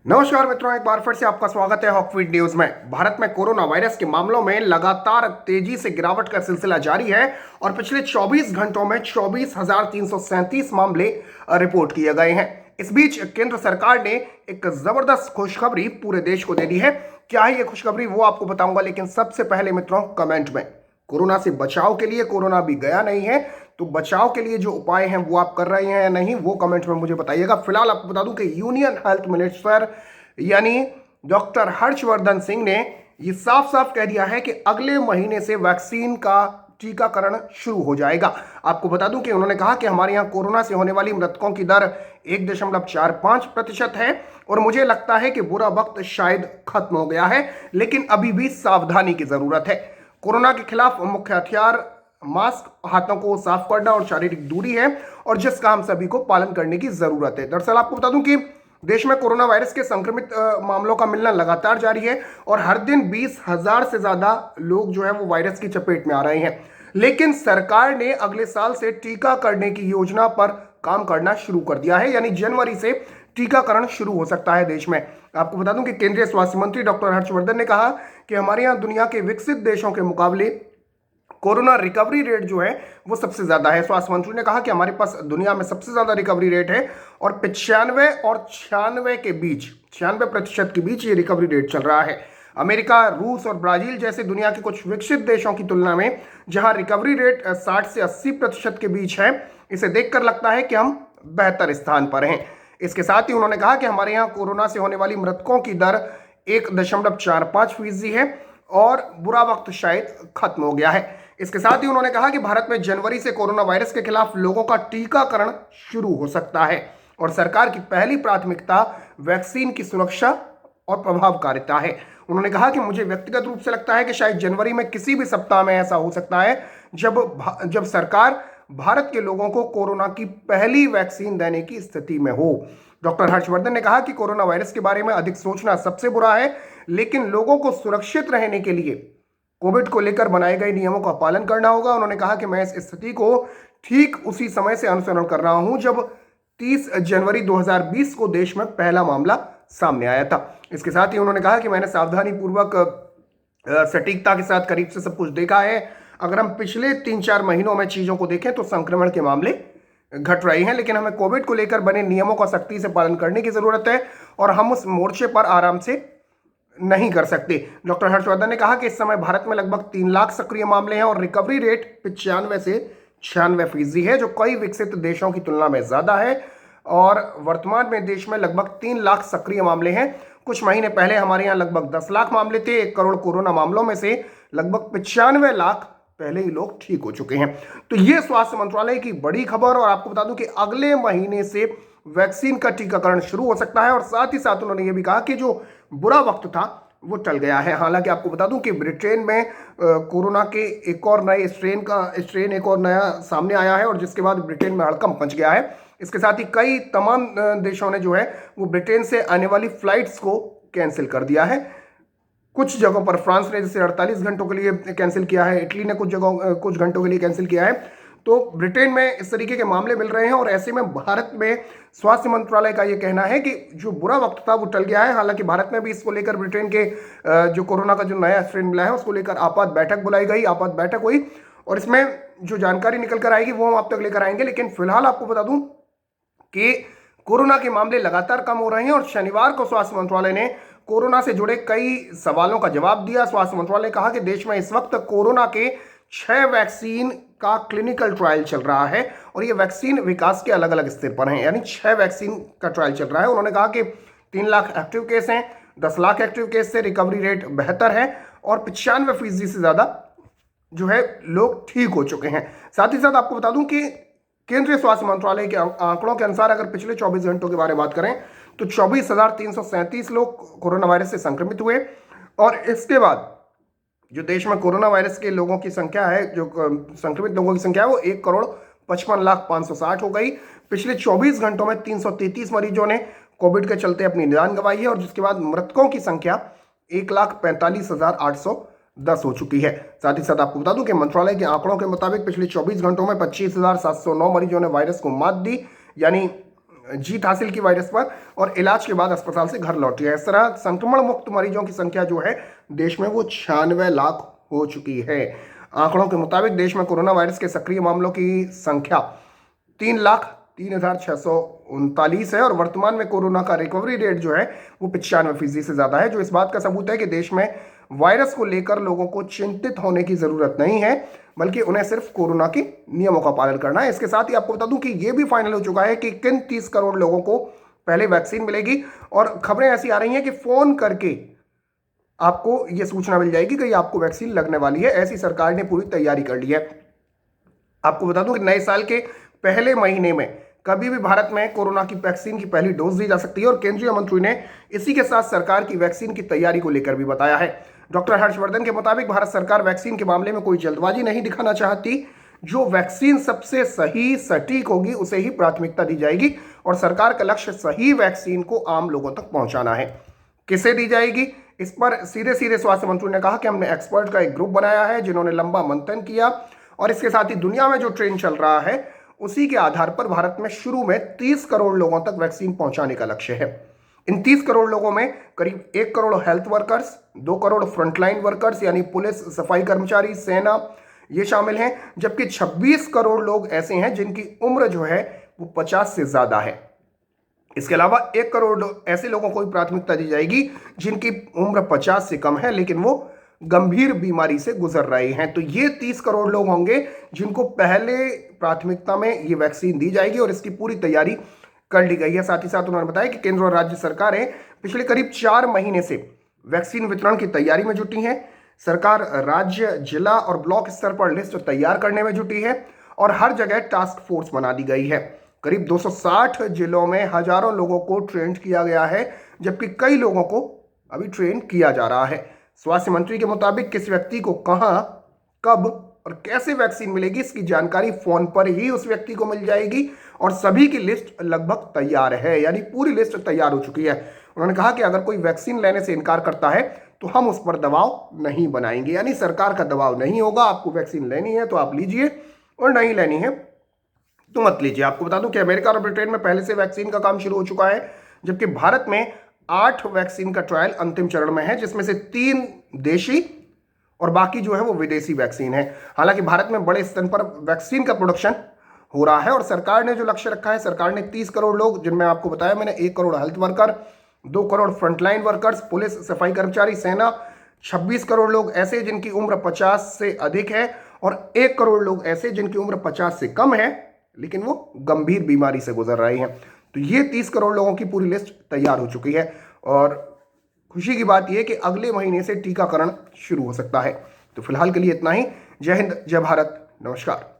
नमस्कार मित्रों, एक बार फिर से आपका स्वागत है हॉकफीड न्यूज में। भारत में कोरोना वायरस के मामलों में लगातार तेजी से गिरावट का सिलसिला जारी है और पिछले 24 घंटों में 24,337 मामले रिपोर्ट किए गए हैं। इस बीच केंद्र सरकार ने एक जबरदस्त खुशखबरी पूरे देश को दे दी है। क्या है ये खुशखबरी, वो आपको बताऊंगा, लेकिन सबसे पहले मित्रों कमेंट में कोरोना से बचाव के लिए, कोरोना अभी गया नहीं है तो बचाव के लिए जो उपाय हैं वो आप कर रहे हैं या नहीं, वो कमेंट में मुझे बताइएगा। फिलहाल आपको बता दूं कि यूनियन हेल्थ मिनिस्टर यानी डॉक्टर हर्षवर्धन सिंह ने ये साफ साफ कह दिया है कि अगले महीने से वैक्सीन का टीकाकरण शुरू हो जाएगा। आपको बता दूं कि उन्होंने कहा कि हमारे यहाँ कोरोना से होने वाली मृतकों की दर 1.45% है और मुझे लगता है कि बुरा वक्त शायद खत्म हो गया है, लेकिन अभी भी सावधानी की जरूरत है। कोरोना के खिलाफ मुख्य हथियार मास्क, हाथों को साफ करना और शारीरिक दूरी है, और जिसका हम सभी को पालन करने की जरूरत है। दरअसल आपको बता दूं कि देश में कोरोना वायरस के संक्रमित मामलों का मिलना लगातार जारी है और हर दिन 20,000 से ज्यादा लोग जो है वो वायरस की चपेट में आ रहे हैं। लेकिन सरकार ने अगले साल से टीका करने की योजना पर काम करना शुरू कर दिया है, यानी जनवरी से टीकाकरण शुरू हो सकता है देश में। आपको बता दूं कि केंद्रीय स्वास्थ्य मंत्री डॉक्टर हर्षवर्धन ने कहा कि हमारे यहाँ दुनिया के विकसित देशों के मुकाबले कोरोना रिकवरी रेट जो है वो सबसे ज्यादा है। स्वास्थ्य मंत्री ने कहा कि हमारे पास दुनिया में सबसे ज्यादा रिकवरी रेट है और 95 और 96 के बीच, 96% के बीच ये रिकवरी रेट चल रहा है। अमेरिका, रूस और ब्राजील जैसे दुनिया के कुछ विकसित देशों की तुलना में जहां रिकवरी रेट 60 से 80% के बीच है, इसे देखकर लगता है कि हम बेहतर स्थान पर हैं। इसके साथ ही उन्होंने कहा कि हमारे यहाँ कोरोना से होने वाली मृतकों की दर 1.45% है और बुरा वक्त शायद खत्म हो गया है। इसके साथ ही उन्होंने कहा कि भारत में जनवरी से कोरोना वायरस के खिलाफ लोगों का टीकाकरण शुरू हो सकता है और सरकार की पहली प्राथमिकता वैक्सीन की सुरक्षा और प्रभावकारिता है। उन्होंने कहा कि मुझे व्यक्तिगत रूप से लगता है कि शायद जनवरी में किसी भी सप्ताह में ऐसा हो सकता है जब सरकार भारत के लोगों को कोरोना की पहली वैक्सीन देने की स्थिति में हो। डॉक्टर हर्षवर्धन ने कहा कि कोरोना वायरस के बारे में अधिक सोचना सबसे बुरा है, लेकिन लोगों को सुरक्षित रहने के लिए कोविड को लेकर बनाए गए नियमों का पालन करना होगा। उन्होंने कहा कि मैं इस स्थिति को ठीक उसी समय से अनुसरण कर रहा हूं जब 30 जनवरी 2020 को देश में पहला मामला सामने आया था। इसके साथ ही उन्होंने कहा कि मैंने सावधानी पूर्वक सटीकता के साथ करीब से सब कुछ देखा है। अगर हम पिछले 3-4 महीनों में चीजों को देखें तो संक्रमण के मामले घट रहे हैं, लेकिन हमें कोविड को लेकर बने नियमों का सख्ती से पालन करने की जरूरत है और हम उस मोर्चे पर आराम से नहीं कर सकते। डॉक्टर हर्षवर्धन ने कहा कि इस समय भारत में लगभग 3 लाख सक्रिय मामले हैं और रिकवरी रेट 95 से 96% है, जो कई विकसित देशों की तुलना में ज्यादा है। और वर्तमान में देश में लगभग 3 लाख सक्रिय मामले हैं। कुछ महीने पहले हमारे यहाँ लगभग 10 लाख मामले थे। 1 करोड़ कोरोना मामलों में से लगभग 95 लाख पहले ही लोग ठीक हो चुके हैं। तो ये स्वास्थ्य मंत्रालय की बड़ी खबर। और आपको बता दूं कि अगले महीने से वैक्सीन का टीकाकरण शुरू हो सकता है और साथ ही साथ उन्होंने ये भी कहा कि जो बुरा वक्त था वो टल गया है। हालांकि आपको बता दूं कि ब्रिटेन में कोरोना के एक और नए स्ट्रेन एक और नया सामने आया है और जिसके बाद ब्रिटेन में हड़कंप मच गया है। इसके साथ ही कई तमाम देशों ने जो है वो ब्रिटेन से आने वाली फ्लाइट्स को कैंसिल कर दिया है। कुछ जगहों पर फ्रांस ने जैसे 48 घंटों के लिए कैंसिल किया है, इटली ने कुछ घंटों के लिए कैंसिल किया है। तो ब्रिटेन में इस तरीके के मामले मिल रहे हैं और ऐसे में भारत में स्वास्थ्य मंत्रालय का यह कहना है कि जो बुरा वक्त था वो टल गया है। हालांकि भारत में भी इसको लेकर ब्रिटेन के जो कोरोना का जो नया स्ट्रेन मिला है उसको लेकर आपात बैठक बुलाई गई, आपात बैठक हुई और इसमें जो जानकारी निकल कर आएगी वो हम आप तक लेकर आएंगे। लेकिन फिलहाल आपको बता दूं कि कोरोना के मामले लगातार कम हो रहे हैं और शनिवार को स्वास्थ्य मंत्रालय ने कोरोना से जुड़े कई सवालों का जवाब दिया। स्वास्थ्य मंत्रालय ने कहा कि देश में इस वक्त कोरोना के 6 वैक्सीन का क्लिनिकल ट्रायल चल रहा है और ये वैक्सीन विकास के अलग अलग स्तर पर हैं, यानी 6 वैक्सीन का ट्रायल चल रहा है। उन्होंने कहा कि 3 लाख एक्टिव केस हैं, 10 लाख एक्टिव केस से रिकवरी रेट बेहतर है और 95% से ज्यादा जो है लोग ठीक हो चुके हैं। साथ ही साथ आपको बता दूं कि केंद्रीय स्वास्थ्य मंत्रालय के आंकड़ों के अनुसार अगर पिछले 24 घंटों के बारे में बात करें तो 24,337 लोग कोरोना वायरस से संक्रमित हुए और इसके बाद जो देश में कोरोना वायरस के लोगों की संख्या है, जो संक्रमित लोगों की संख्या है वो 1,55,560 हो गई। पिछले 24 घंटों में 333 मरीजों ने कोविड के चलते अपनी जान गंवाई है और जिसके बाद मृतकों की संख्या 1,45,810 हो चुकी है। साथ ही साथ आपको बता दूं कि मंत्रालय के आंकड़ों के मुताबिक पिछले 24 घंटों में 25,709 मरीजों ने वायरस को मात दी, यानी जीत हासिल की वायरस पर और इलाज के बाद अस्पताल से घर लौटी है। इस तरह संक्रमण मुक्त मरीजों की संख्या जो है देश में वो 96 लाख हो चुकी है। आंकड़ों के मुताबिक देश में कोरोना वायरस के सक्रिय मामलों की संख्या 3,03,639 है और वर्तमान में कोरोना का रिकवरी रेट जो है वो 95% से ज्यादा है, जो इस बात का सबूत है कि देश में वायरस को लेकर लोगों को चिंतित होने की जरूरत नहीं है, बल्कि उन्हें सिर्फ कोरोना के नियमों का पालन करना है। इसके साथ ही आपको बता दूं कि यह भी फाइनल हो चुका है कि किन 30 करोड़ लोगों को पहले वैक्सीन मिलेगी और खबरें ऐसी आ रही हैं कि फोन करके आपको यह सूचना मिल जाएगी कि आपको वैक्सीन लगने वाली है। ऐसी सरकार ने पूरी तैयारी कर ली है। आपको बता दूं कि नए साल के पहले महीने में कभी भी भारत में कोरोना की वैक्सीन की पहली डोज दी जा सकती है और केंद्रीय मंत्री ने इसी के साथ सरकार की वैक्सीन की तैयारी को लेकर भी बताया है। डॉक्टर हर्षवर्धन के मुताबिक भारत सरकार वैक्सीन के मामले में कोई जल्दबाजी नहीं दिखाना चाहती। जो वैक्सीन सबसे सही सटीक होगी उसे ही प्राथमिकता दी जाएगी और सरकार का लक्ष्य सही वैक्सीन को आम लोगों तक पहुंचाना है। किसे दी जाएगी, इस पर सीधे सीधे स्वास्थ्य मंत्री ने कहा कि हमने एक्सपर्ट का एक ग्रुप बनाया है जिन्होंने लंबा मंथन किया और इसके साथ ही दुनिया में जो ट्रेंड चल रहा है उसी के आधार पर भारत में शुरू में 30 करोड़ लोगों तक वैक्सीन पहुंचाने का लक्ष्य है। इन 30 करोड़ लोगों में करीब 1 crore health workers, 2 crore frontline workers यानी पुलिस, सफाई कर्मचारी, सेना ये शामिल हैं, जबकि 26 करोड़ लोग ऐसे हैं जिनकी उम्र जो है वो 50 से ज्यादा है। इसके अलावा 1 करोड़ ऐसे लोगों को भी प्राथमिकता दी जाएगी जिनकी उम्र 50 से कम है लेकिन वो गंभीर बीमारी से गुजर रहे हैं। तो ये 30 करोड़ लोग होंगे जिनको पहले प्राथमिकता में ये वैक्सीन दी जाएगी और इसकी पूरी तैयारी कर ली गई है। साथ ही साथ उन्होंने बताया कि केंद्र और राज्य सरकारें पिछले करीब 4 महीने से वैक्सीन वितरण की तैयारी में जुटी हैं। सरकार राज्य, जिला और ब्लॉक स्तर पर लिस्ट तैयार करने में जुटी है और हर जगह टास्क फोर्स बना दी गई है। करीब 260 जिलों में हजारों लोगों को ट्रेन किया गया है, जबकि कई लोगों को अभी ट्रेन किया जा रहा है। स्वास्थ्य मंत्री के मुताबिक किस व्यक्ति को कहां, कब और कैसे वैक्सीन मिलेगी इसकी जानकारी फोन पर ही उस व्यक्ति को मिल जाएगी और सभी की लिस्ट लगभग तैयार है, यानी पूरी लिस्ट तैयार हो चुकी है। उन्होंने कहा कि अगर कोई वैक्सीन लेने से इनकार करता है तो हम उस पर दबाव नहीं बनाएंगे, यानी सरकार का दबाव नहीं होगा। आपको वैक्सीन लेनी है तो आप लीजिए और नहीं लेनी है तो मत लीजिए। आपको बता दूं कि अमेरिका और ब्रिटेन में पहले से वैक्सीन का काम शुरू हो चुका है, जबकि भारत में 8 वैक्सीन का ट्रायल अंतिम चरण में है, जिसमें से 3 देशी और बाकी जो है वो विदेशी वैक्सीन है। हालांकि भारत में बड़े स्तर पर वैक्सीन का प्रोडक्शन हो रहा है और सरकार ने जो लक्ष्य रखा है, सरकार ने 30 करोड़ लोग, जिनमें आपको बताया मैंने 1 crore health worker, 2 crore frontline workers, police, सफाई कर्मचारी, सेना, 26 करोड़ लोग ऐसे जिनकी उम्र 50 से अधिक है और 1 करोड़ लोग ऐसे जिनकी उम्र 50 से कम है लेकिन वो गंभीर बीमारी से गुजर रहे हैं। तो ये 30 करोड़ लोगों की पूरी लिस्ट तैयार हो चुकी है और खुशी की बात यह कि अगले महीने से टीकाकरण शुरू हो सकता है। तो फिलहाल के लिए इतना ही। जय हिंद, जय भारत, नमस्कार।